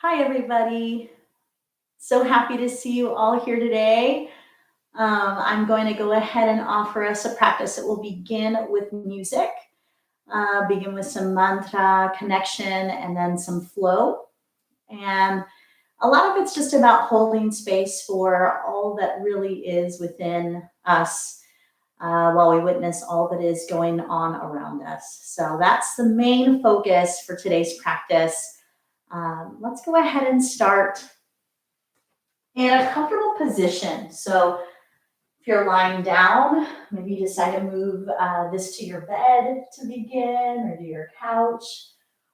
Hi, everybody. So happy to see you all here today. I'm going to go ahead and offer us a practice that will begin with music, begin with some mantra connection, and then some flow. And a lot of it's just about holding space for all that really is within us while we witness all that is going on around us. So that's the main focus for today's practice. Let's go ahead and start in a comfortable position. So if you're lying down, maybe you decide to move this to your bed to begin, or to your couch,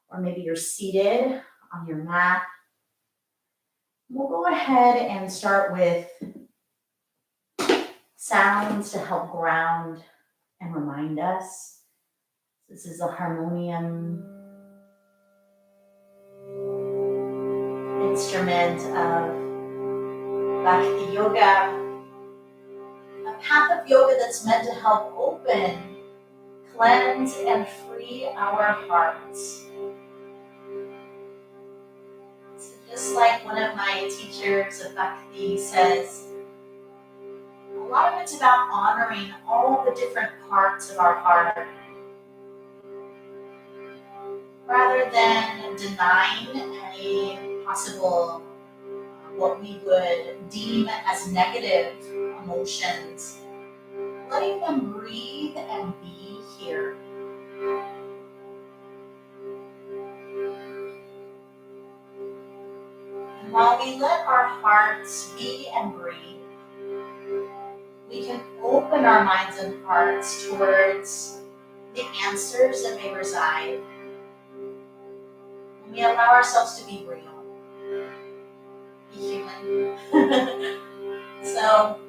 or maybe you're seated on your mat. We'll go ahead and start with sounds to help ground and remind us. This is a harmonium instrument of Bhakti Yoga, a path of yoga that's meant to help open, cleanse, and free our hearts. So just like one of my teachers of Bhakti says, a lot of it's about honoring all the different parts of our heart rather than denying any possible what we would deem as negative emotions, letting them breathe and be here. And while we let our hearts be and breathe, we can open our minds and hearts towards the answers that may reside. And we allow ourselves to be real, be human. So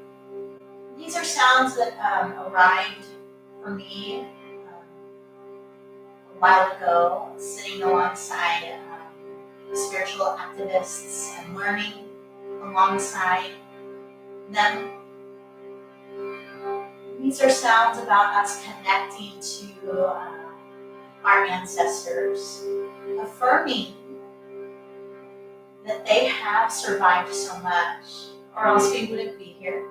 these are sounds that arrived for me a while ago, sitting alongside spiritual activists and learning alongside them. These are sounds about us connecting to our ancestors, affirming that they have survived so much, or else we wouldn't be here.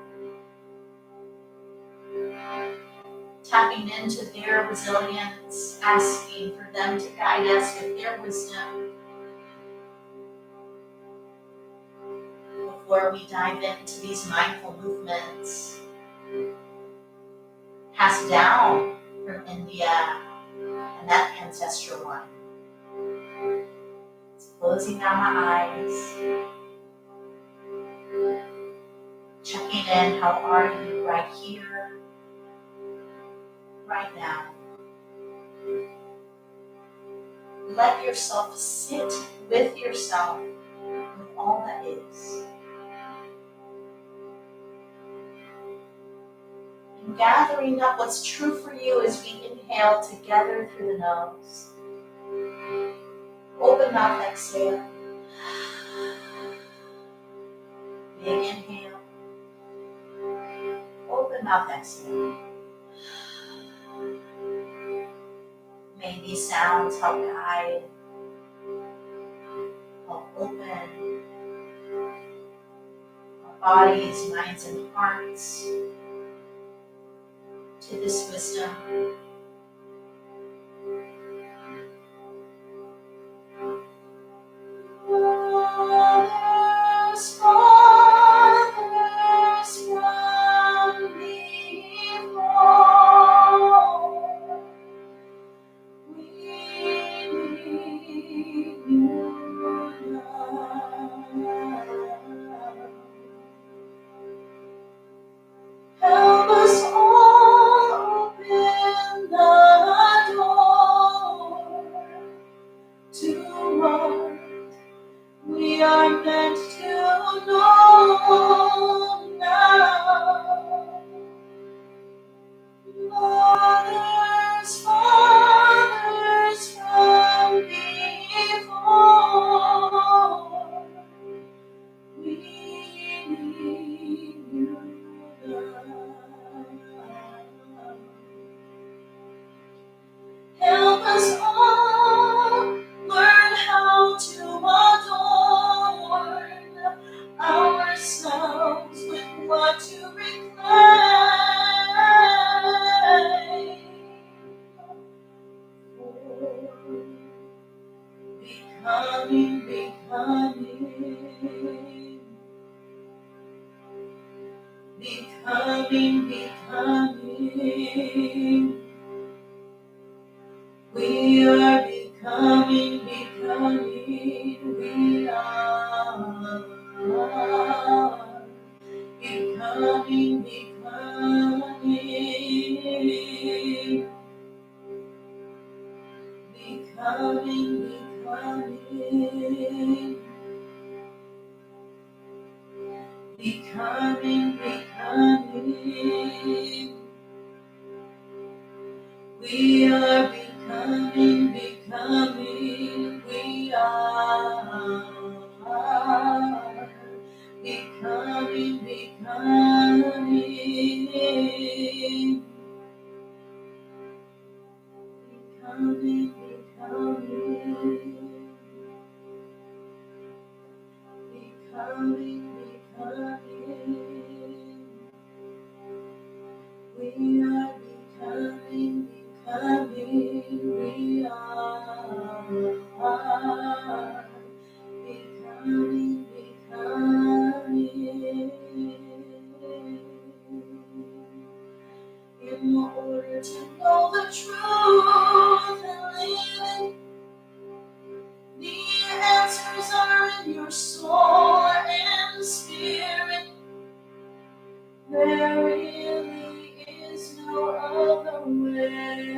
Tapping into their resilience, asking for them to guide us with their wisdom before we dive into these mindful movements passed down from India and that ancestral line. Closing down my eyes, checking in, how are you right here, right now. Let yourself sit with yourself, with all that is. And gathering up what's true for you as we inhale together through the nose. Open mouth exhale. Big inhale. Open mouth exhale. May these sounds help guide, help open our bodies, minds, and hearts to this wisdom. Help us all learn how to adore becoming, becoming, becoming. We are becoming, becoming. We are becoming, becoming. Becoming, becoming. Becoming, becoming. We are becoming, becoming. We are becoming, becoming. Becoming, becoming. Becoming, becoming. We are becoming, becoming. We are becoming, becoming. In order to know the truth and live it, the answers are in your soul and spirit. There really is no other way.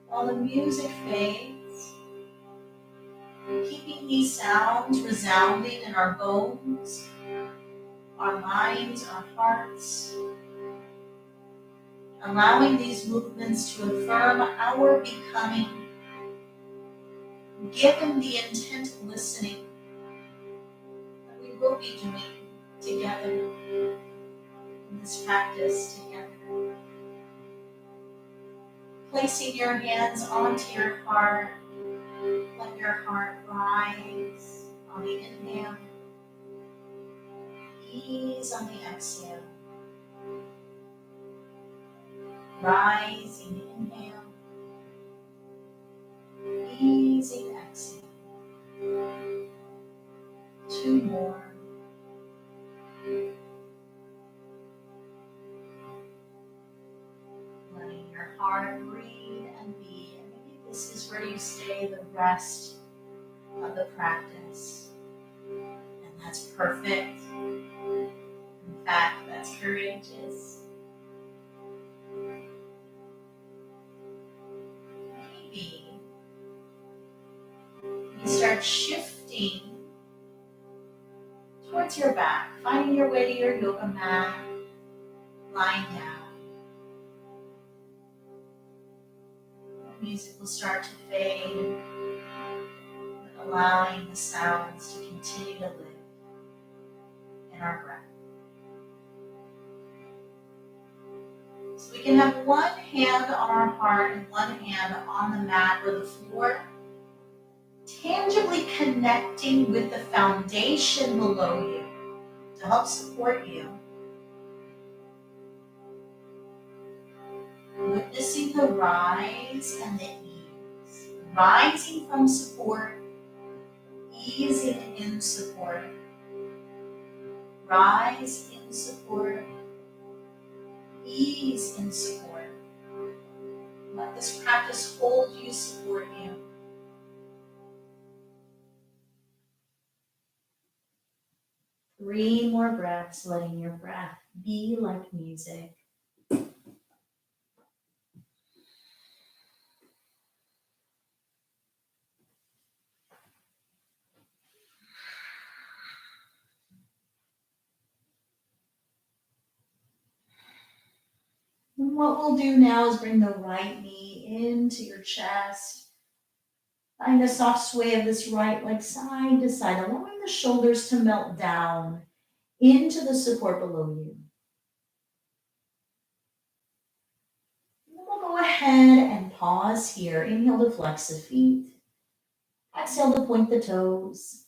While the music fades, keeping these sounds resounding in our bones, our minds, our hearts, allowing these movements to affirm our becoming, given the intent of listening that we will be doing together in this practice together. Placing your hands onto your heart, let your heart rise on the inhale, ease on the exhale. Rising inhale, easing exhale. 2 more. Letting your heart breathe and be. And maybe this is where you stay the rest of the practice. And that's perfect. In fact, that's courageous. Maybe you start shifting towards your back, finding your way to your yoga mat, lying down. The music will start to fade, allowing the sounds to continue to live in our breath. So we can have one hand on our heart and one hand on the mat or the floor, tangibly connecting with the foundation below you to help support you. Witnessing the rise and the ease. Rising from support, easing in support. Rise in support, ease in support. Let this practice hold you, support you. Three more breaths, letting your breath be like music. And what we'll do now is bring the right knee into your chest. Find a soft sway of this right leg side to side, allowing the shoulders to melt down into the support below you. And then we'll go ahead and pause here. Inhale to flex the feet. Exhale to point the toes.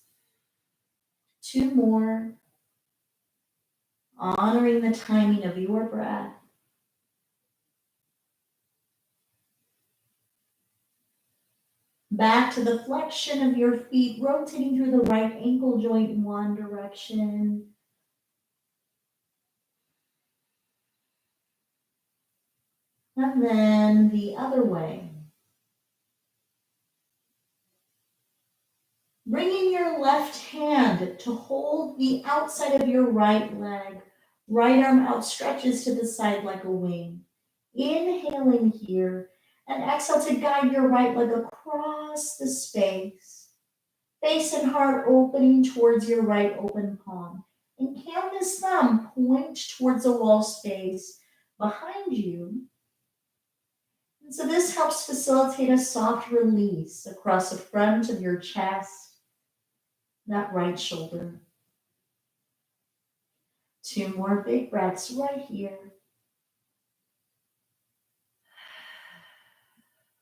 2 more. honoring the timing of your breath. Back to the flexion of your feet, rotating through the right ankle joint in one direction. And then the other way. Bringing your left hand to hold the outside of your right leg. Right arm outstretches to the side like a wing. Inhaling here, and exhale to guide your right leg across the space. Face and heart opening towards your right open palm. And canvas thumb point towards the wall space behind you. And so this helps facilitate a soft release across the front of your chest, that right shoulder. 2 more big breaths right here.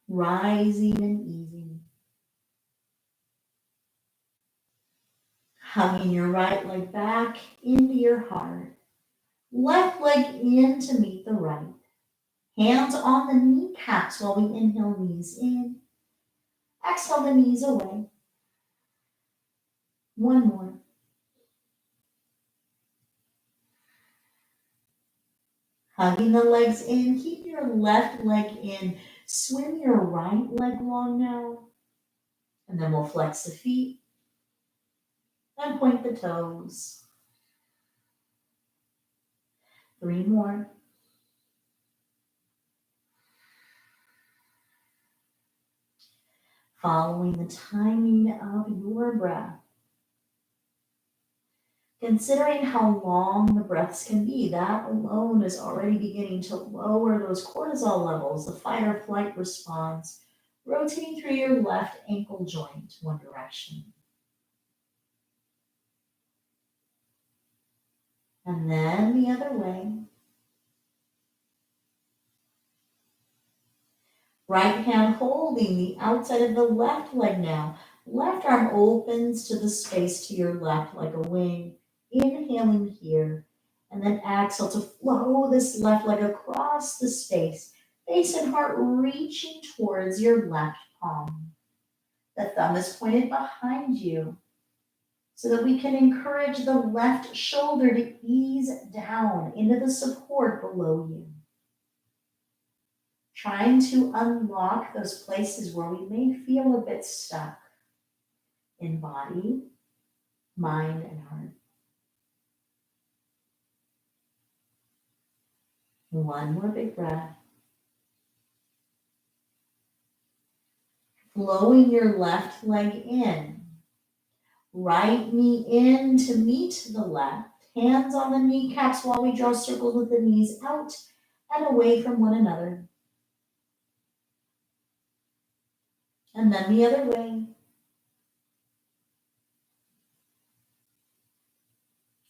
Rising and easing. Hugging your right leg back into your heart. Left leg in to meet the right. Hands on the kneecaps while we inhale, knees in. Exhale the knees away. 1 more. Hugging the legs in. Keep your left leg in. Swim your right leg long now. And then we'll flex the feet and point the toes. 3 more. Following the timing of your breath. Considering how long the breaths can be, that alone is already beginning to lower those cortisol levels, the fight or flight response, rotating through your left ankle joint one direction. And then the other way. Right hand holding the outside of the left leg now. Left arm opens to the space to your left like a wing. Inhaling here. And then exhale to flow this left leg across the space. Face and heart reaching towards your left palm. The thumb is pointed behind you so that we can encourage the left shoulder to ease down into the support below you. Trying to unlock those places where we may feel a bit stuck in body, mind, and heart. 1 more big breath. Flowing your left leg in. Right knee in to meet the left. Hands on the kneecaps while we draw circles with the knees out and away from one another. And then the other way.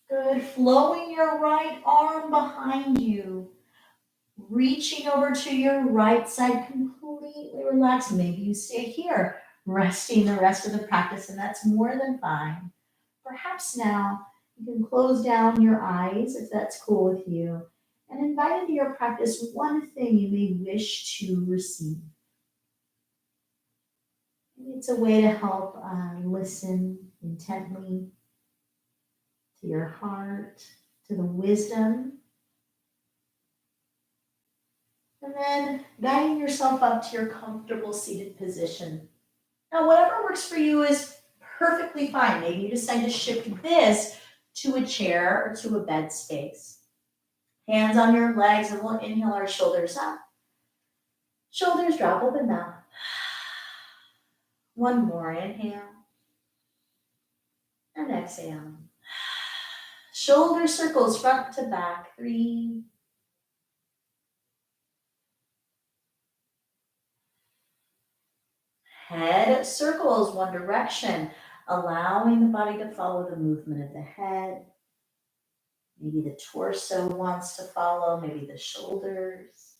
Good. Flowing your right arm behind you. Reaching over to your right side, completely relaxed. Maybe you stay here, resting the rest of the practice, and that's more than fine. Perhaps now you can close down your eyes if that's cool with you, and invite into your practice one thing you may wish to receive. Maybe it's a way to help listen intently to your heart, to the wisdom. And then guiding yourself up to your comfortable seated position. Now, whatever works for you is perfectly fine. Maybe you decide to shift this to a chair or to a bed space. Hands on your legs, and we'll inhale our shoulders up. Shoulders drop, open mouth. 1 more, inhale. And exhale. Shoulder circles front to back, 3. Head circles one direction, allowing the body to follow the movement of the head. Maybe the torso wants to follow, maybe the shoulders.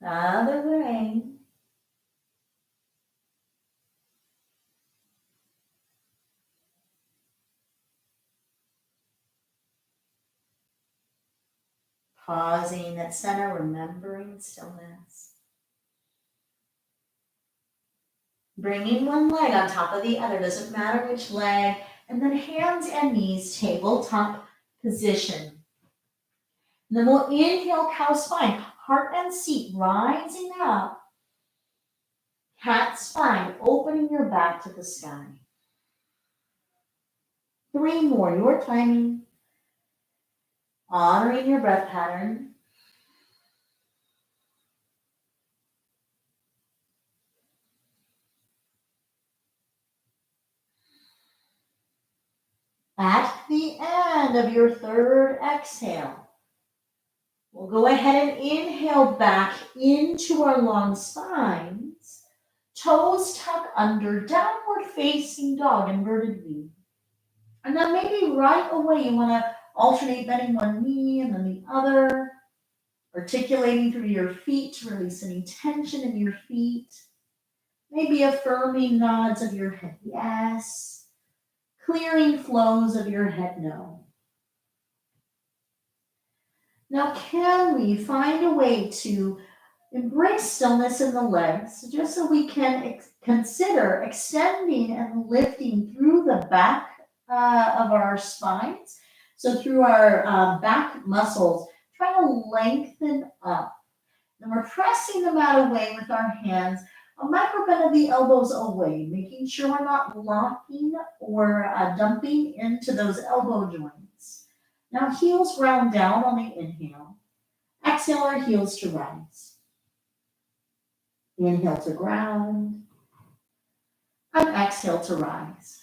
Other way. Pausing at center, remembering stillness. Bringing one leg on top of the other, doesn't matter which leg. And then hands and knees, tabletop position. And then we'll inhale, cow spine, heart and seat rising up. Cat spine, opening your back to the sky. 3 more, your timing. Honoring your breath pattern. At the end of your 3rd exhale, we'll go ahead and inhale back into our long spines. Toes tuck under, downward facing dog, inverted V. And then maybe right away you want to alternate bending one knee and then the other, articulating through your feet to release any tension in your feet. Maybe affirming nods of your head, yes. Clearing flows of your head, no. Now, can we find a way to embrace stillness in the legs just so we can consider extending and lifting through the back of our spines? So through our back muscles, try to lengthen up. And we're pressing them out away with our hands, a micro bend of the elbows away, making sure we're not locking or dumping into those elbow joints. Now heels round down on the inhale. Exhale our heels to rise. Inhale to ground. And exhale to rise.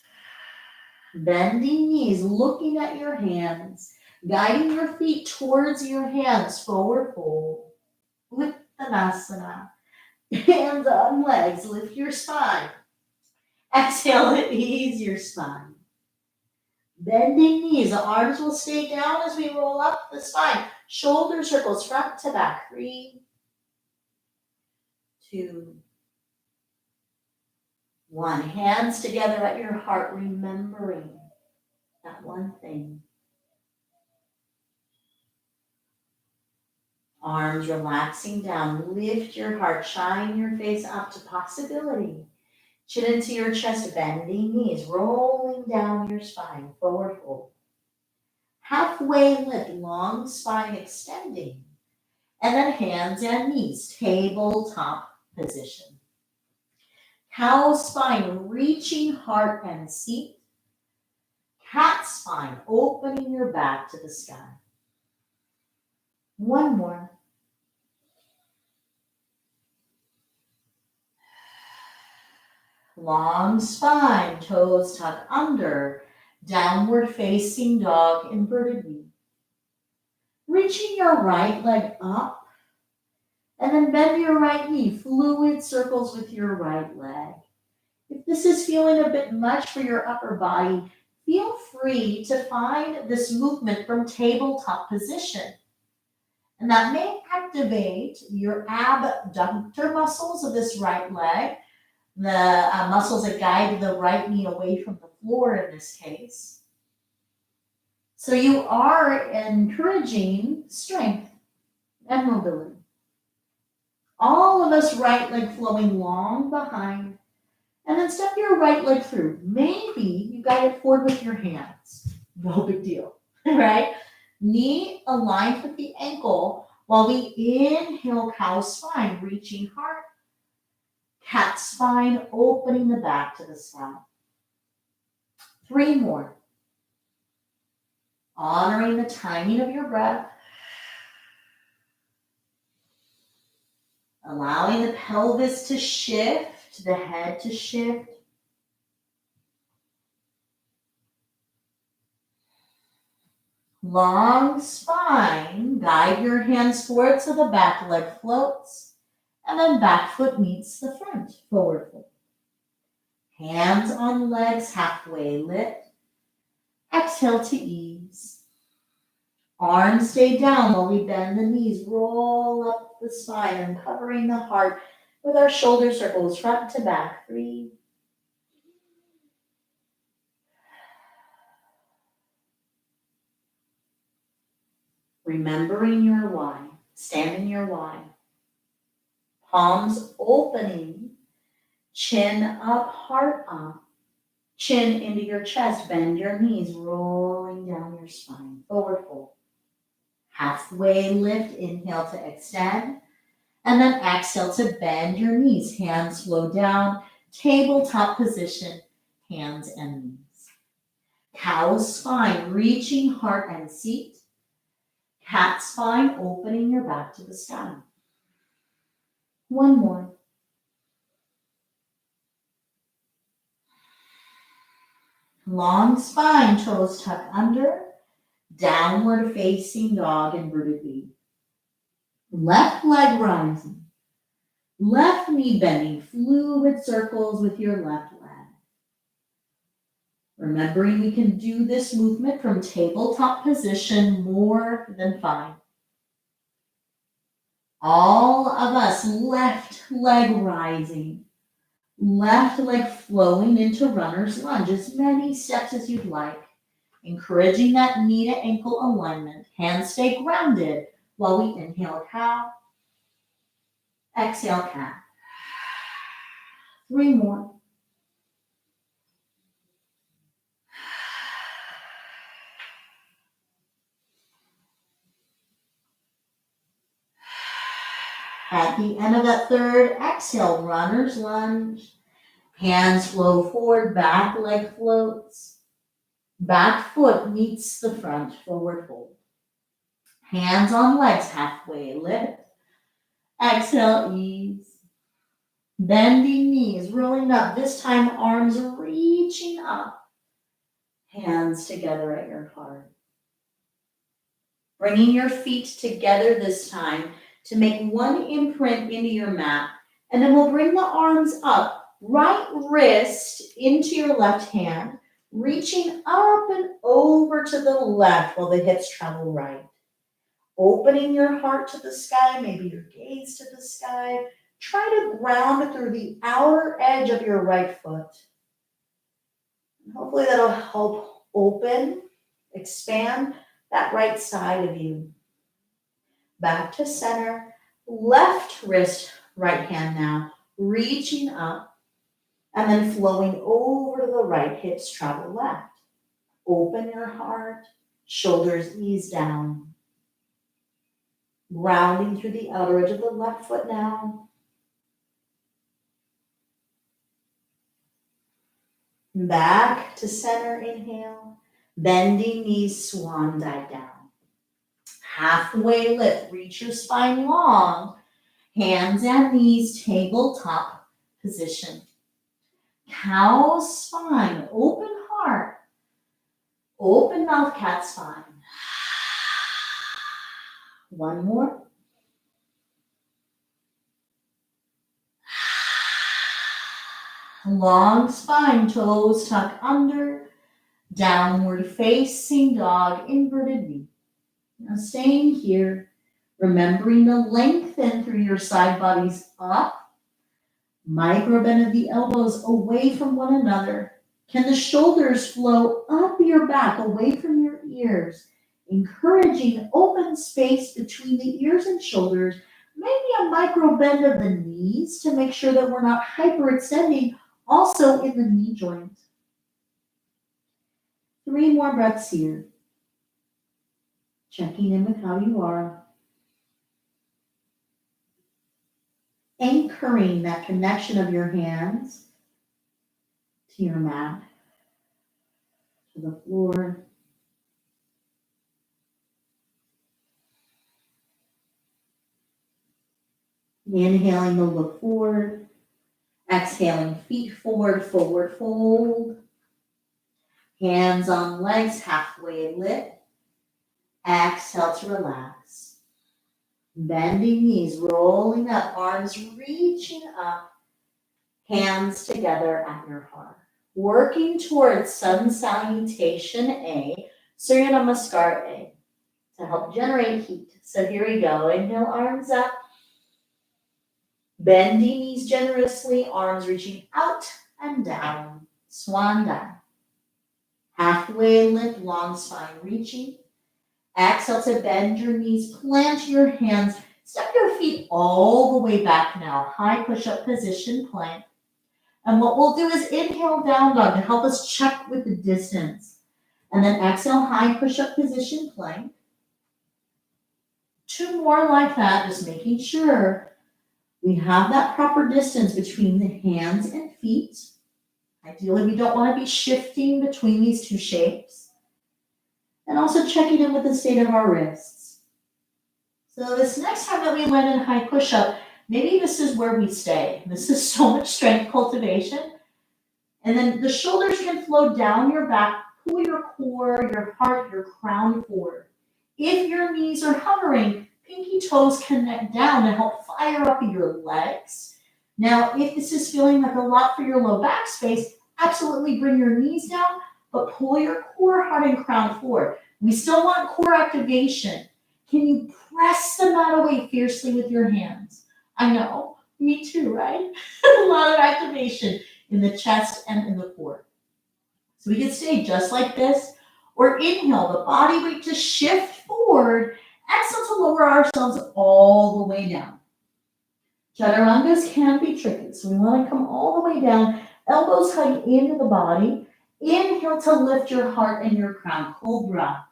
Bending knees, looking at your hands, guiding your feet towards your hands, forward fold. Uttanasana. Hands on legs, lift your spine. Exhale and ease your spine. Bending knees, the arms will stay down as we roll up the spine. Shoulder circles front to back. 3, 2, 1. Hands together at your heart, remembering that one thing. Arms relaxing down. Lift your heart. Shine your face up to possibility. Chin into your chest, bending knees, rolling down your spine, forward fold. Halfway lift, long spine extending. And then hands and knees, tabletop position. Cow spine, reaching heart and seat. Cat spine, opening your back to the sky. 1 more. Long spine, toes tuck under, downward facing dog, inverted V. Reaching your right leg up, and then bend your right knee, fluid circles with your right leg. If this is feeling a bit much for your upper body, feel free to find this movement from tabletop position. And that may activate your abductor muscles of this right leg, the muscles that guide the right knee away from the floor in this case. So you are encouraging strength and mobility. All of us right leg flowing long behind, and then step your right leg through. Maybe you guide it forward with your hands. No big deal, right? Knee aligned with the ankle while we inhale cow spine, reaching heart. Cat spine, opening the back to the sky. 3 more. Honoring the timing of your breath. Allowing the pelvis to shift, the head to shift. Long spine, guide your hands forward so the back leg floats. And then back foot meets the front, forward fold. Hands on legs, halfway lift. Exhale to ease. Arms stay down while we bend the knees, roll up the spine, and covering the heart with our shoulder circles front to back. 3. Remembering your why. Stand in your why. Palms opening, chin up, heart up. Chin into your chest, bend your knees, rolling down your spine. Forward fold. Halfway lift, inhale to extend. And then exhale to bend your knees. Hands flow down, tabletop position, hands and knees. Cow spine, reaching heart and seat. Cat spine, opening your back to the sky. One more. Long spine, toes tuck under. Downward facing dog, inverted V. Left leg rising. Left knee bending, fluid circles with your left leg. Remembering we can do this movement from tabletop position more than 5. All of us, left leg rising, left leg flowing into runner's lunge, as many steps as you'd like. Encouraging that knee to ankle alignment. Hands stay grounded while we inhale cow, exhale cat. 3 more. At the end of that third exhale, runner's lunge. Hands flow forward, back leg floats. Back foot meets the front, forward fold. Hands on legs, halfway lift. Exhale, ease. Bending knees, rolling up. This time, arms reaching up. Hands together at your heart. Bringing your feet together this time to make one imprint into your mat. And then we'll bring the arms up. Right wrist into your left hand. Reaching up and over to the left while the hips travel right. Opening your heart to the sky, maybe your gaze to the sky. Try to ground through the outer edge of your right foot. Hopefully that'll help open, expand that right side of you. Back to center, left wrist, right hand now, reaching up. And then flowing over to the right, hips travel left. Open your heart, shoulders ease down. Grounding through the outer edge of the left foot now. Back to center, inhale. Bending knees, swan dive down. Halfway lift, reach your spine long. Hands and knees, tabletop position. Cow spine, open heart. Open mouth, cat spine. One more. Long spine, toes tuck under. Downward facing dog, inverted V. Now staying here, remembering to lengthen through your side bodies up. Micro bend of the elbows away from one another. Can the shoulders flow up your back, away from your ears? Encouraging open space between the ears and shoulders. Maybe a micro bend of the knees to make sure that we're not hyperextending also in the knee joint. 3 more breaths here. Checking in with how you are. Anchoring that connection of your hands to your mat, to the floor. Inhaling to look forward. Exhaling, feet forward, forward fold. Hands on legs, halfway lift. Exhale to relax. Bending knees, rolling up, arms reaching up, hands together at your heart. Working towards sun salutation A, Surya Namaskar A. to help generate heat. So here we go. Inhale, arms up. Bending knees generously, arms reaching out and down. Swan dive. Halfway lift, long spine reaching. Exhale to bend your knees, plant your hands. Step your feet all the way back now. High push-up position, plank. And what we'll do is inhale, down dog to help us check with the distance. And then exhale, high push-up position, plank. 2 more like that, just making sure we have that proper distance between the hands and feet. Ideally, we don't want to be shifting between these 2 shapes. And also checking in with the state of our wrists. So this next time that we land in high push-up, maybe this is where we stay. This is so much strength cultivation. And then the shoulders can flow down your back, pull your core, your heart, your crown forward. If your knees are hovering, pinky toes connect down to help fire up your legs. Now, if this is feeling like a lot for your low back space, absolutely bring your knees down, but pull your core, heart, and crown forward. We still want core activation. Can you press the mat away fiercely with your hands? I know, me too, right? A lot of activation in the chest and in the core. So we can stay just like this, or inhale, the body weight to shift forward. Exhale to lower ourselves all the way down. Chaturangas can be tricky, so we want to come all the way down, elbows hug into the body. Inhale to lift your heart and your crown, Cobra.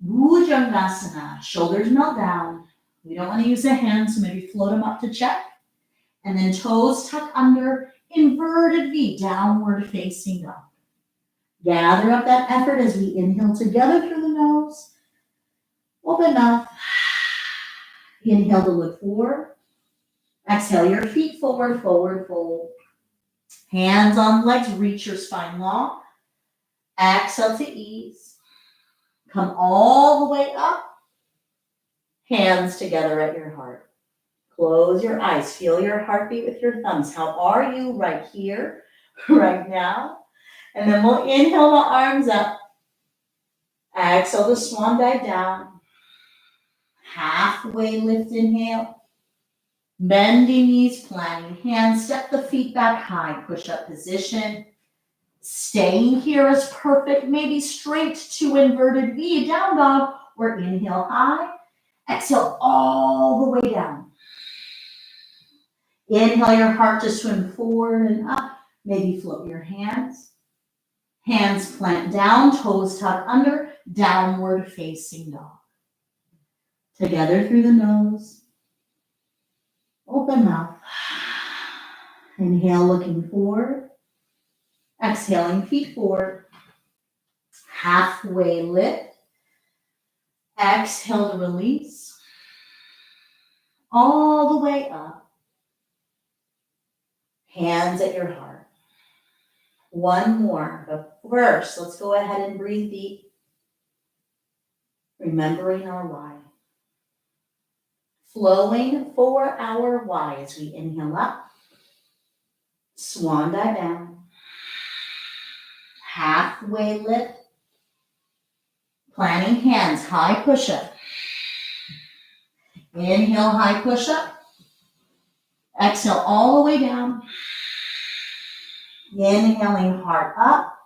Bhujangasana, shoulders melt down. We don't want to use the hands, so maybe float them up to check. And then toes tuck under, inverted V, downward facing dog. Gather up that effort as we inhale together through the nose. Open up. Inhale to look forward. Exhale your feet forward, forward, fold. Hands on legs, reach your spine long. Exhale to ease. Come all the way up. Hands together at your heart. Close your eyes. Feel your heartbeat with your thumbs. How are you right here, right now? And then we'll inhale the arms up. Exhale the swan dive down. Halfway lift, inhale. Bending knees, planting hands. Step the feet back high. Push-up position. Staying here is perfect. Maybe straight to inverted V, down dog, or inhale high. Exhale all the way down. Inhale your heart to swim forward and up. Maybe float your hands. Hands plant down, toes tuck under, downward facing dog. Together through the nose. Open mouth. Inhale, looking forward. Exhaling, feet forward. Halfway lift. Exhale to release. All the way up. Hands at your heart. One more, but first, let's go ahead and breathe deep. Remembering our why. Flowing for our why as we inhale up. Swan dive down. Halfway lift. Planting hands, high push-up. Inhale, high push-up. Exhale all the way down. Inhaling, heart up.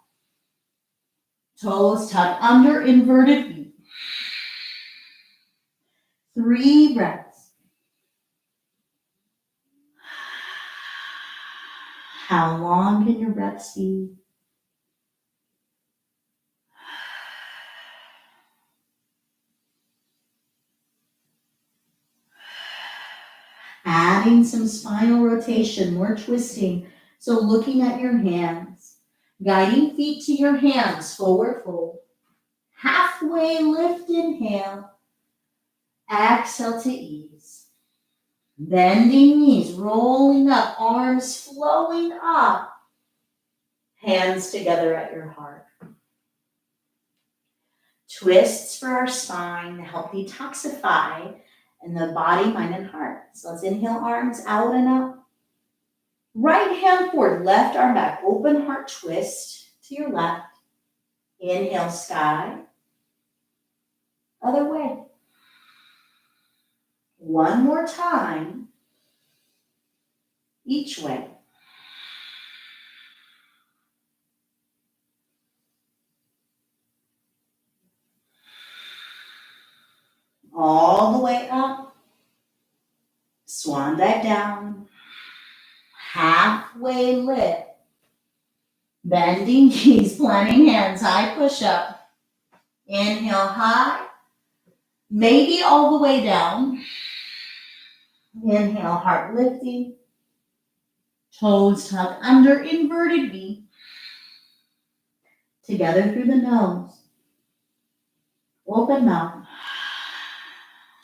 Toes tuck under, inverted V. 3 breaths. How long can your breaths be? Adding some spinal rotation, more twisting. So looking at your hands, guiding feet to your hands, forward fold. Halfway lift, inhale. Exhale to ease. Bending knees, rolling up, arms flowing up. Hands together at your heart. Twists for our spine to help detoxify in the body, mind, and heart. So let's inhale, arms out and up. Right hand forward, left arm back. Open heart twist to your left. Inhale, sky. Other way. One more time. Each way. All the way up. Swan dive down. Halfway lift. Bending knees, planting hands, high push up. Inhale high. Maybe all the way down. Inhale, heart lifting. Toes tucked under, inverted V. Together through the nose. Open mouth.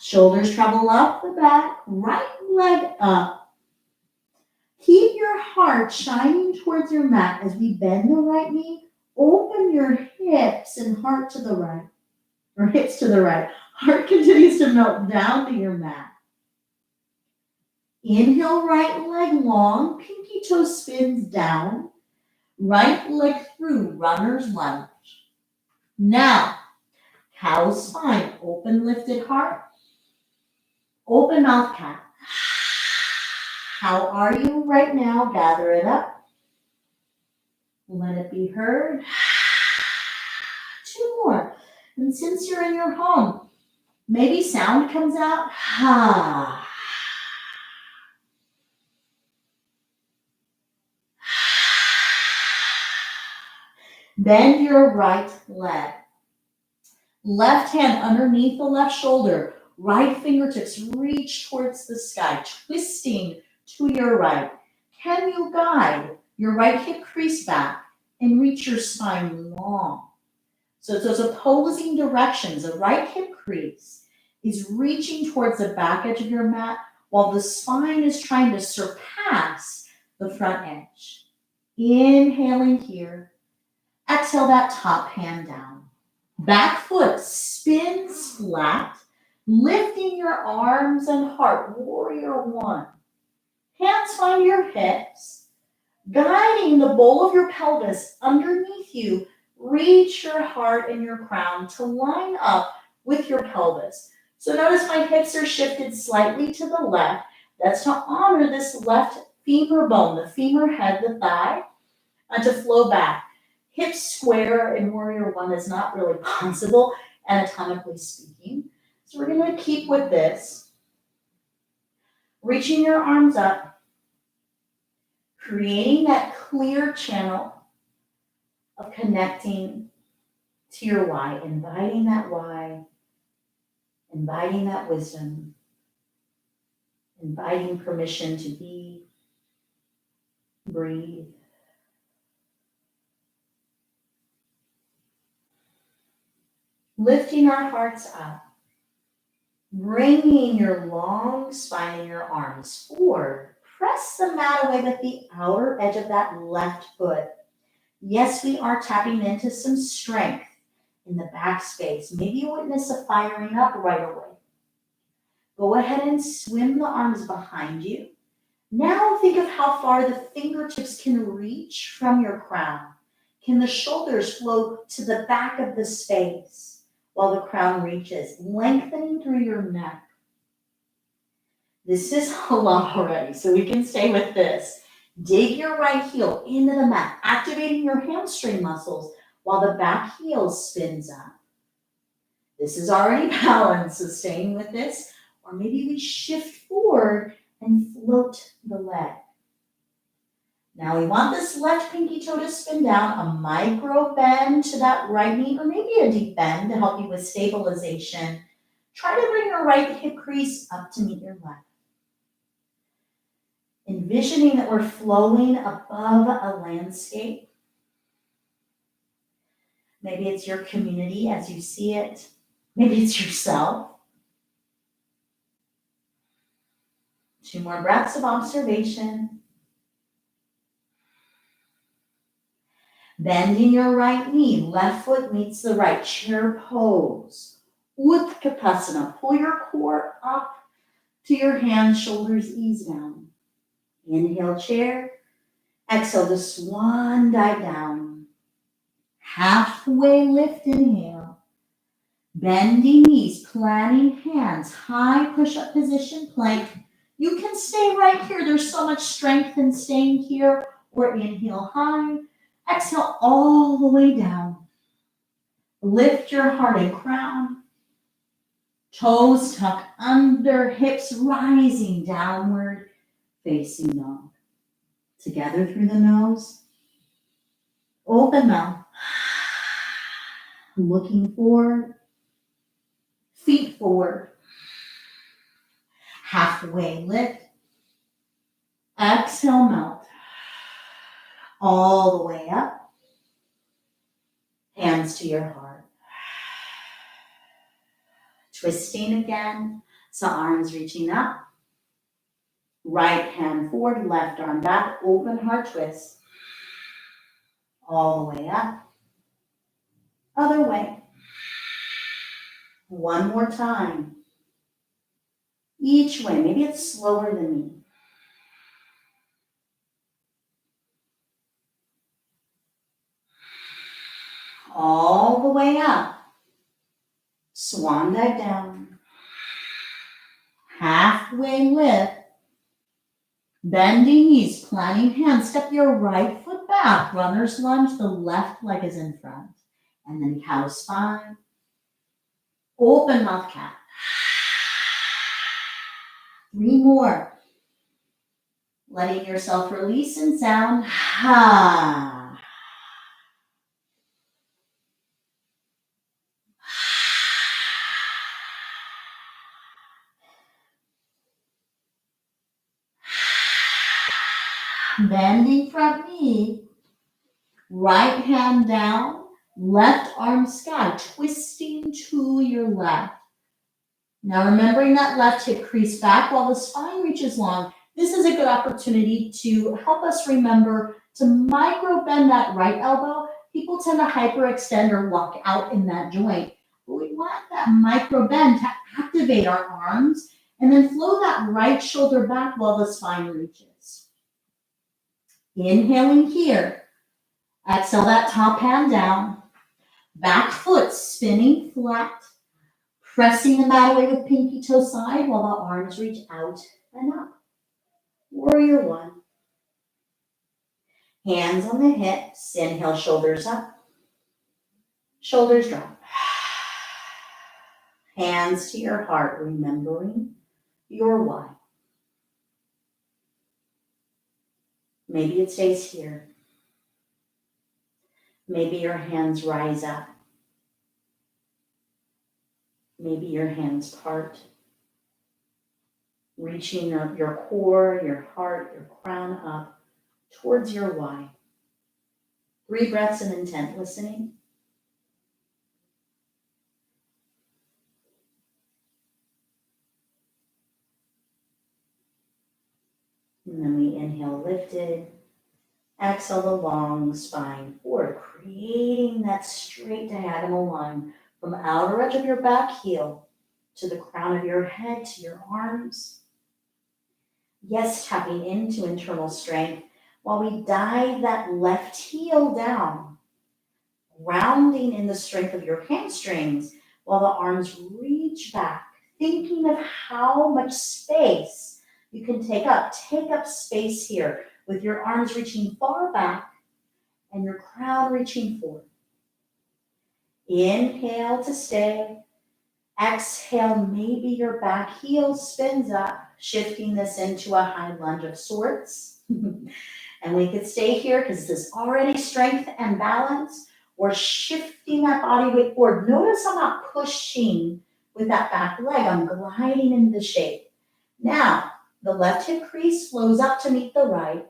Shoulders travel up the back. Right leg up. Keep your heart shining towards your mat as we bend the right knee. Open your hips and heart to the right. Or hips to the right. Heart continues to melt down to your mat. Inhale, right leg long. Pinky toe spins down. Right leg through, runner's lunge. Now, cow spine, open lifted heart. Open mouth cat. How are you right now? Gather it up. Let it be heard. 2 more. And since you're in your home, maybe sound comes out. Ha. Bend your right leg. Left hand underneath the left shoulder. Right fingertips reach towards the sky, twisting to your right. Can you guide your right hip crease back and reach your spine long? So it's those opposing directions. The right hip crease is reaching towards the back edge of your mat while the spine is trying to surpass the front edge. Inhaling here. Exhale that top hand down. Back foot spins flat, lifting your arms and heart. Warrior one. Hands find your hips, guiding the bowl of your pelvis underneath you. Reach your heart and your crown to line up with your pelvis. So notice my hips are shifted slightly to the left. That's to honor this left femur bone, the femur head, the thigh, and to flow back. Hips square in warrior one is not really possible, anatomically speaking. So we're going to keep with this. Reaching your arms up, creating that clear channel of connecting to your why, inviting that why, inviting that wisdom, inviting permission to be, breathe. Lifting our hearts up, bringing your long spine and your arms forward. Press the mat away with the outer edge of that left foot. Yes, we are tapping into some strength in the back space. Maybe you witness a firing up right away. Go ahead and swim the arms behind you. Now think of how far the fingertips can reach from your crown. Can the shoulders flow to the back of the space while the crown reaches, lengthening through your neck? This is a lot already, so we can stay with this. Dig your right heel into the mat, activating your hamstring muscles while the back heel spins up. This is already balanced, so staying with this. Or maybe we shift forward and float the leg. Now we want this left pinky toe to spin down, a micro bend to that right knee, or maybe a deep bend to help you with stabilization. Try to bring your right hip crease up to meet your left. Envisioning that we're flowing above a landscape. Maybe it's your community as you see it. Maybe it's yourself. 2 more breaths of observation. Bending your right knee, left foot meets the right, chair pose. Utkatasana, pull your core up to your hands, shoulders ease down. Inhale, chair. Exhale, the swan dive down. Halfway lift, inhale. Bending knees, planting hands, high push-up position, plank. You can stay right here. There's so much strength in staying here. Or inhale high, exhale all the way down. Lift your heart and crown. Toes tuck under, hips rising downward, facing dog. Together through the nose. Open mouth. Looking forward. Feet forward. Halfway lift. Exhale, melt. All the way up. Hands to your heart. Twisting again. So arms reaching up. Right hand forward, left arm back. Open heart twist. All the way up. Other way. One more time. Each way. Maybe it's slower than me. All the way up. Swan dive down. Halfway lift. Bending knees, planting hands. Step your right foot back. Runner's lunge. The left leg is in front. And then cow spine. Open mouth cat. 3 more. Letting yourself release and sound. Ha. Bending front knee. Right hand down. Left arm sky. Twisting to your left. Now remembering that left hip crease back while the spine reaches long. This is a good opportunity to help us remember to micro bend that right elbow. People tend to hyperextend or walk out in that joint. But we want that micro bend to activate our arms and then flow that right shoulder back while the spine reaches. Inhaling here. Exhale that top hand down. Back foot spinning flat. Pressing the mat away with pinky toe side while the arms reach out and up. Warrior 1. Hands on the hips. Inhale, shoulders up. Shoulders drop. Hands to your heart, remembering your why. Maybe it stays here. Maybe your hands rise up. Maybe your hands part. Reaching up your core, your heart, your crown up towards your why. 3 breaths of intent listening. And then we inhale, lifted. Exhale the long spine forward, creating that straight diagonal line from outer edge of your back heel to the crown of your head to your arms. Yes, tapping into internal strength while we dive that left heel down, grounding in the strength of your hamstrings while the arms reach back, thinking of how much space you can take up. Take up space here with your arms reaching far back and your crown reaching forward. Inhale to stay. Exhale, maybe your back heel spins up, shifting this into a high lunge of sorts. And we could stay here because this is already strength and balance. We're shifting that body weight forward. Notice I'm not pushing with that back leg. I'm gliding into the shape. Now, the left hip crease flows up to meet the right.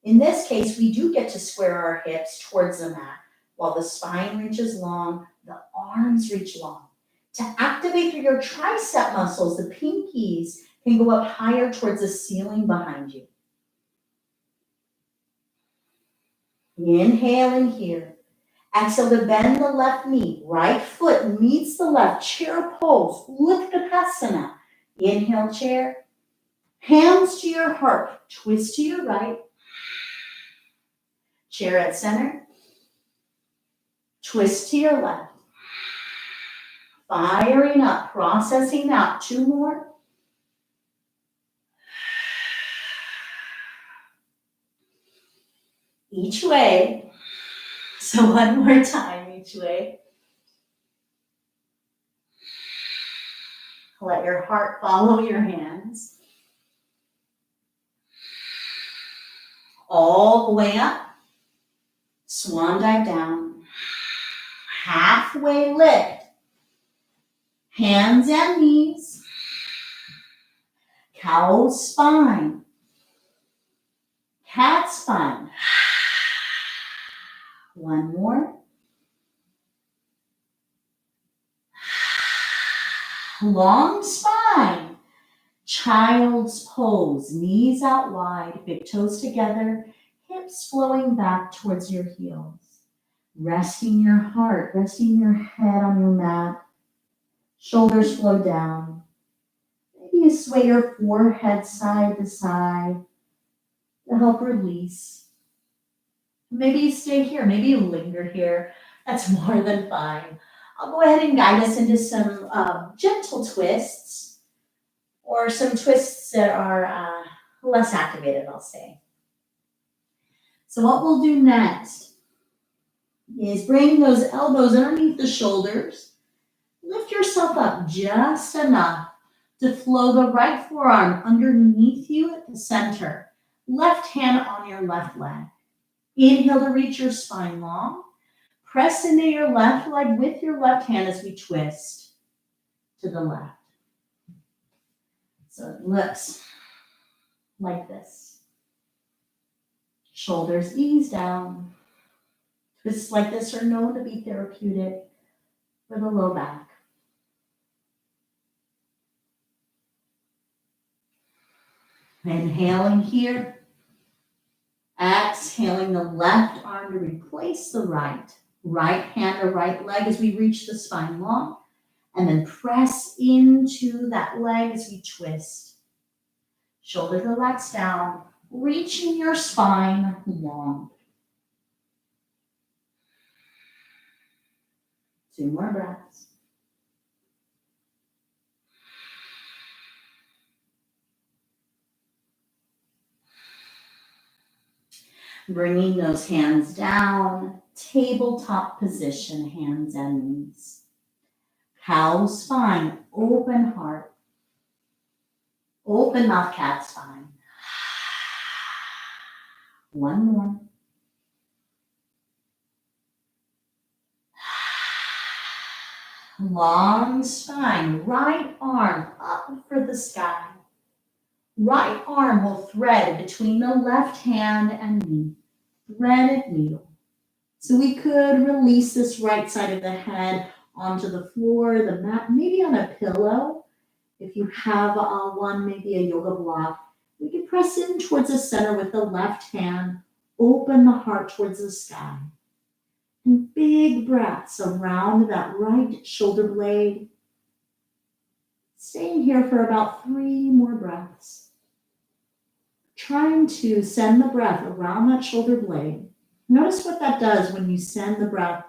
In this case, we do get to square our hips towards the mat while the spine reaches long, the arms reach long. To activate through your tricep muscles, the pinkies can go up higher towards the ceiling behind you. Inhaling here. Exhale to bend the left knee. Right foot meets the left. Chair pose. Utkatasana. Inhale, chair. Hands to your heart. Twist to your right. Chair at center. Twist to your left. Firing up, processing out. 2 more. Each way. So 1 more time each way. Let your heart follow your hands. All the way up. Swan dive down. Halfway lift. Hands and knees. Cow spine. Cat spine. 1 more. Long spine. Child's pose. Knees out wide. Big toes together. Hips flowing back towards your heels. Resting your heart. Resting your head on your mat. Shoulders flow down. Maybe you sway your forehead side to side to help release. Maybe you stay here. Maybe you linger here. That's more than fine. I'll go ahead and guide us into some gentle twists, or some twists that are less activated, I'll say. So what we'll do next is bring those elbows underneath the shoulders. Lift yourself up just enough to flow the right forearm underneath you at the center. Left hand on your left leg. Inhale to reach your spine long. Press into your left leg with your left hand as we twist to the left. So it looks like this. Shoulders ease down. Twists like this are known to be therapeutic for the low back. Inhaling here. Exhaling the left arm to replace the right. Right hand or right leg as we reach the spine long. And then press into that leg as we twist. Shoulders relax down. Reaching your spine long. 2 more breaths. Bringing those hands down, tabletop position, hands and knees. Cow spine, open heart. Open mouth, cat spine. 1 more. Long spine, right arm up for the sky. Right arm will thread between the left hand and knee. Threaded needle. So we could release this right side of the head onto the floor, the mat, maybe on a pillow. If you have one, maybe a yoga block, we can press in towards the center with the left hand. Open the heart towards the sky. And big breaths around that right shoulder blade. Staying here for about 3 more breaths. Trying to send the breath around that shoulder blade. Notice what that does when you send the breath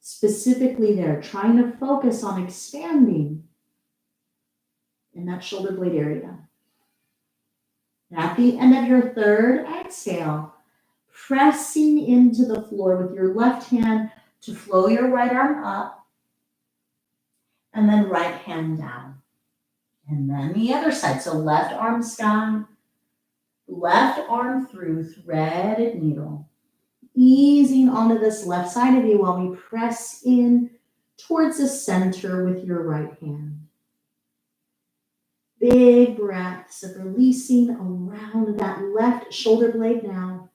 specifically there, trying to focus on expanding in that shoulder blade area. At the end of your third exhale, pressing into the floor with your left hand to flow your right arm up, and then right hand down. And then the other side, so left arm sky, left arm through, threaded needle. Easing onto this left side of you while we press in towards the center with your right hand. Big breaths of releasing around that left shoulder blade now.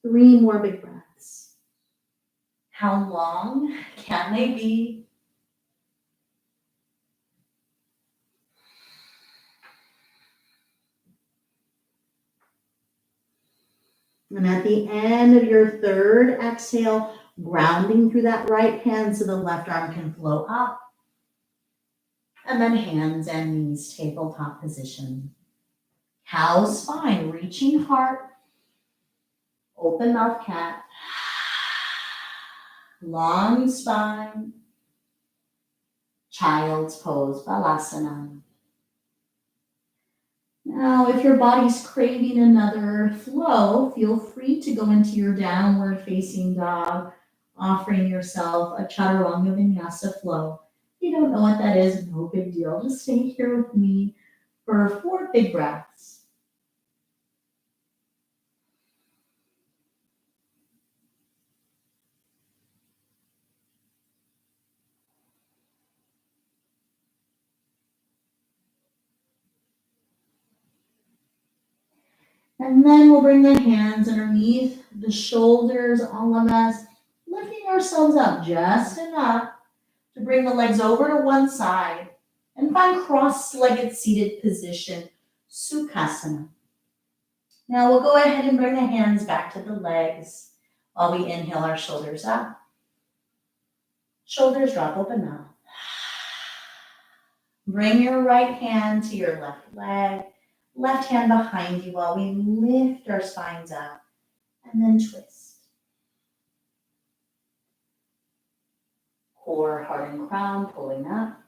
3 more big breaths. How long can they be? And at the end of your third exhale, grounding through that right hand so the left arm can flow up. And then hands and knees, tabletop position. Cow spine, reaching heart. Open mouth, cat. Long spine. Child's pose, Balasana. Now, if your body's craving another flow, feel free to go into your downward facing dog, offering yourself a Chaturanga Vinyasa flow. If you don't know what that is, no big deal. Just stay here with me for 4 big breaths. And then we'll bring the hands underneath the shoulders, all of us, lifting ourselves up just enough to bring the legs over to one side and find cross-legged seated position, Sukhasana. Now we'll go ahead and bring the hands back to the legs while we inhale our shoulders up. Shoulders drop, open up. Bring your right hand to your left leg, left hand behind you while we lift our spines up and then twist. Core, heart, and crown pulling up.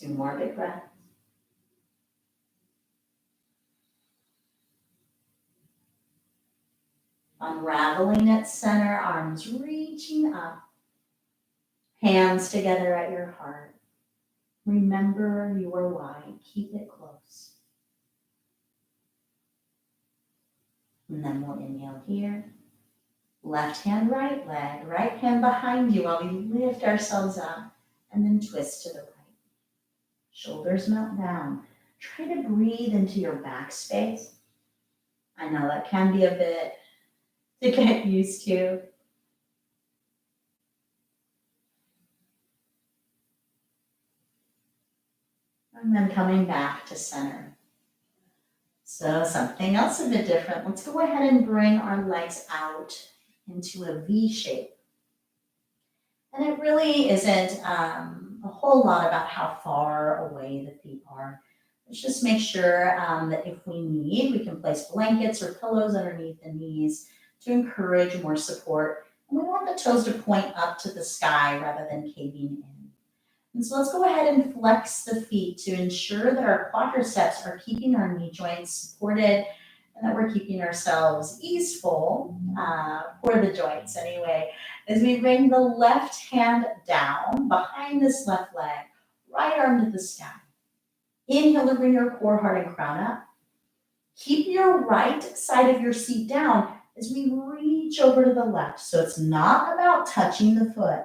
2 more big breaths. Unraveling at center, arms reaching up. Hands together at your heart. Remember your why. Keep it close. And then we'll inhale here. Left hand, right leg. Right hand behind you while we lift ourselves up. And then twist to the right. Shoulders melt down. Try to breathe into your back space. I know that can be a bit to get used to. And then coming back to center. So something else a bit different. Let's go ahead and bring our legs out into a V shape. And it really isn't a whole lot about how far away the feet are. Let's just make sure that if we need, we can place blankets or pillows underneath the knees to encourage more support. And we want the toes to point up to the sky rather than caving in. And so let's go ahead and flex the feet to ensure that our quadriceps are keeping our knee joints supported and that we're keeping ourselves easeful for the joints anyway. As we bring the left hand down behind this left leg, right arm to the sky. Inhale to bring your core, heart, and crown up. Keep your right side of your seat down as we reach over to the left. So it's not about touching the foot.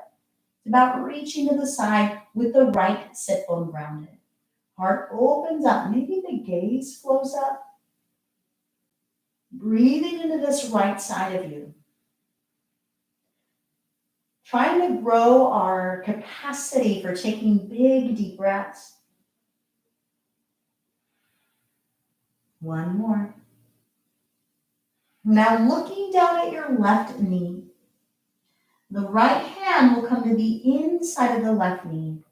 It's about reaching to the side with the right sit bone grounded. Heart opens up. Maybe the gaze flows up. Breathing into this right side of you. Trying to grow our capacity for taking big, deep breaths. One more. Now looking down at your left knee, the right hand will come to the inside of the left knee.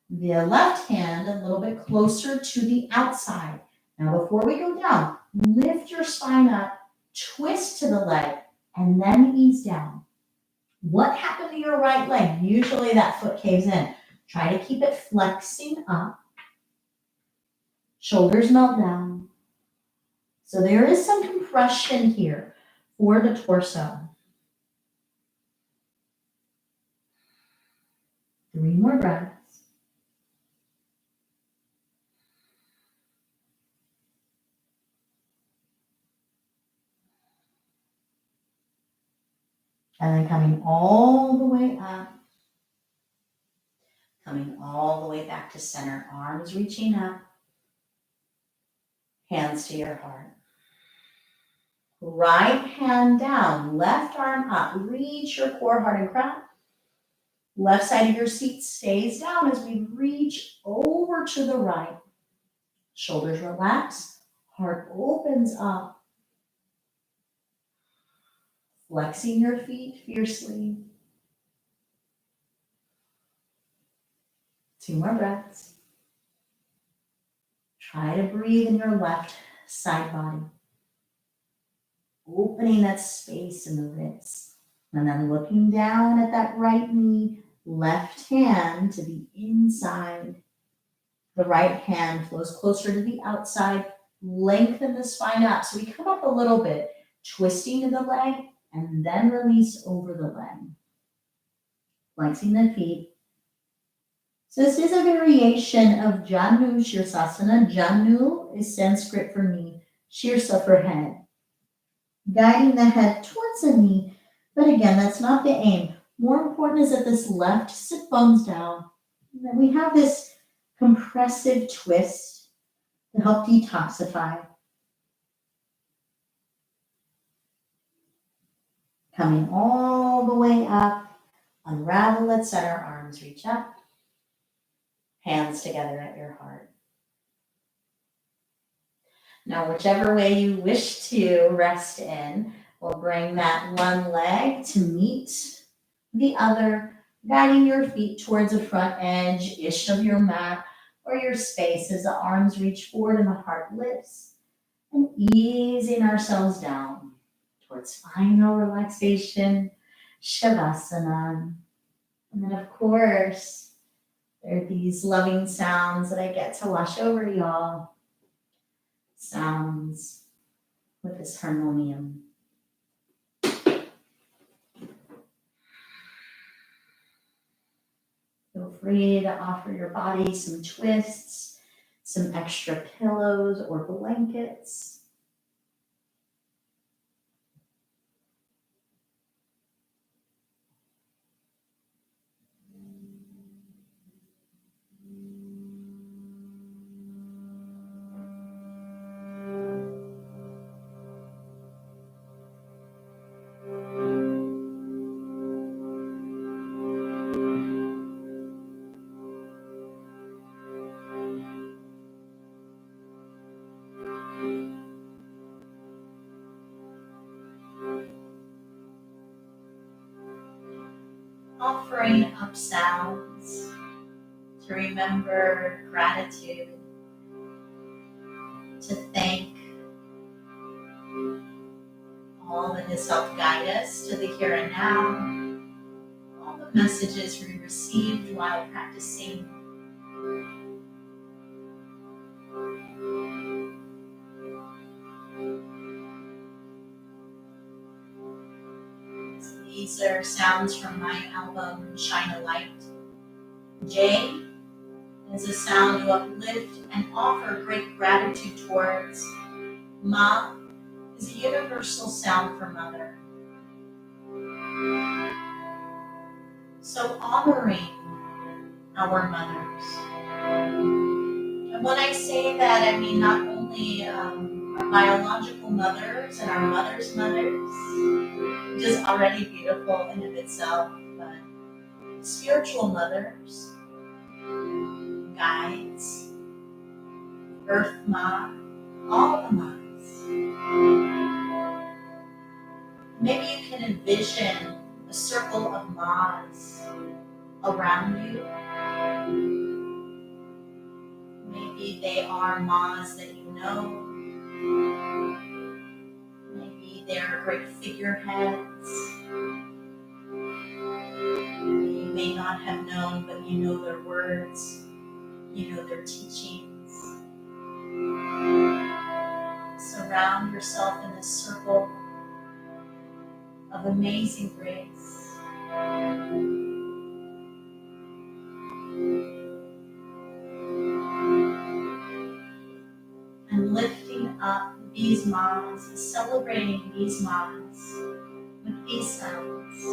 The left hand a little bit closer to the outside. Now before we go down, lift your spine up, twist to the leg, and then ease down. What happened to your right leg? Usually that foot caves in. Try to keep it flexing up. Shoulders melt down. So there is some compression here for the torso. 3 more breaths. And then coming all the way up. Coming all the way back to center. Arms reaching up. Hands to your heart. Right hand down, left arm up. Reach your core, heart, and crown. Left side of your seat stays down as we reach over to the right. Shoulders relax. Heart opens up. Flexing your feet fiercely. 2 more breaths. Try to breathe in your left side body. Opening that space in the ribs. And then looking down at that right knee, left hand to the inside. The right hand flows closer to the outside. Lengthen the spine up. So we come up a little bit, twisting to the leg, and then release over the leg. Flexing the feet. So this is a variation of Janu Shirsasana. Janu is Sanskrit for knee, Shirsa for head. Guiding the head towards the knee, but again, that's not the aim. More important is that this left sit bones down, and that we have this compressive twist to help detoxify. Coming all the way up, unravel at center, arms reach up, hands together at your heart. Now, whichever way you wish to rest in, we'll bring that one leg to meet the other, guiding your feet towards the front edge-ish of your mat or your space as the arms reach forward and the heart lifts, and easing ourselves down towards final relaxation, Shavasana. And then, of course, there are these loving sounds that I get to wash over y'all. Sounds with this harmonium. Feel free to offer your body some twists, some extra pillows or blankets. Offering up sounds to remember gratitude, to thank all that has helped guide us to the here and now, all the messages we received while practicing. These are sounds from my album, Shine a Light. J is a sound you uplift and offer great gratitude towards. Ma is a universal sound for mother. So honoring our mothers. And when I say that, I mean not only our biological mothers and our mothers' mothers, which is already beautiful in of itself, but spiritual mothers, guides, Earth Ma, all the moms. Maybe you can envision a circle of Ma's around you. Maybe they are Ma's that you know. Maybe they're great figureheads. You may not have known, but you know their words. You know their teachings. Surround yourself in this circle of amazing grace. And lifting up these moms, celebrating these moms with these sounds.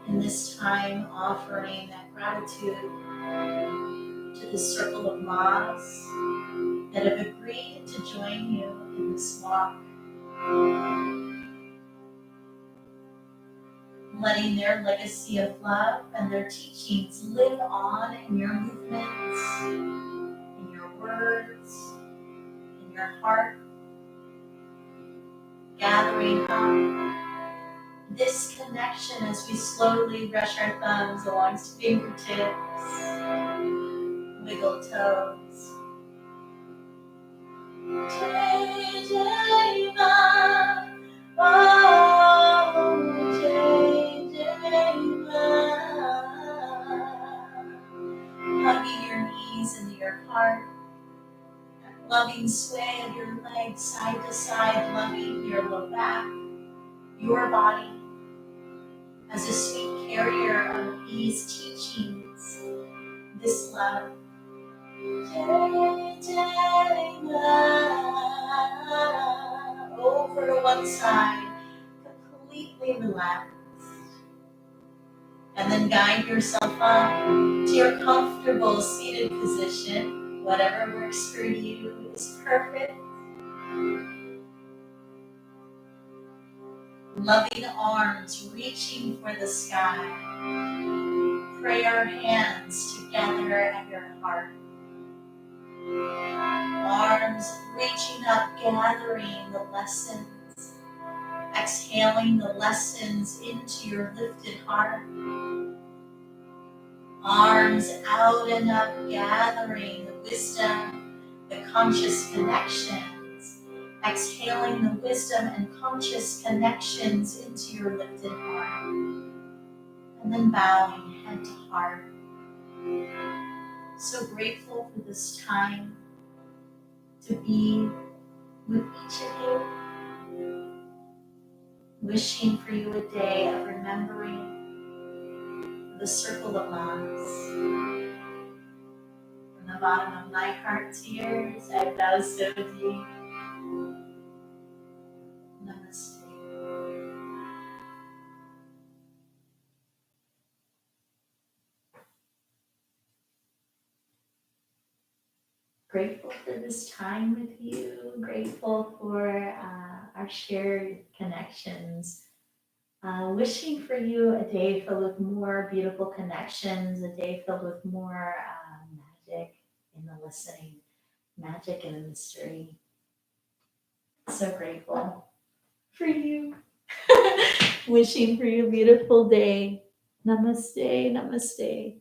In this time, offering that gratitude to the circle of moms that have agreed to join you in this walk, letting their legacy of love and their teachings live on in your movements, in your words, in your heart, gathering up this connection as we slowly brush our thumbs along fingertips, wiggle toes. Jai Jai Ma, oh Jai Jai Ma. Hugging your knees into your heart, loving sway of your legs side to side, loving your low back, your body as a sweet carrier of these teachings, this love. Jai Jai Ma. Over to one side, completely relaxed. And then guide yourself up to your comfortable seated position. Whatever works for you is perfect. Loving arms reaching for the sky. Prayer hands together at your heart. Arms reaching up, gathering the lessons. Exhaling the lessons into your lifted heart. Arms out and up, gathering the wisdom, the conscious connections. Exhaling the wisdom and conscious connections into your lifted heart. And then bowing head to heart. So grateful for this time to be with each of you. Wishing for you a day of remembering the circle of moms. From the bottom of my heart to yours, I bow so deep. Namaste. Grateful for this time with you. Grateful for our shared connections. Wishing for you a day filled with more beautiful connections, a day filled with more magic in the listening, magic in the mystery. So grateful for you. Wishing for you a beautiful day. Namaste, namaste.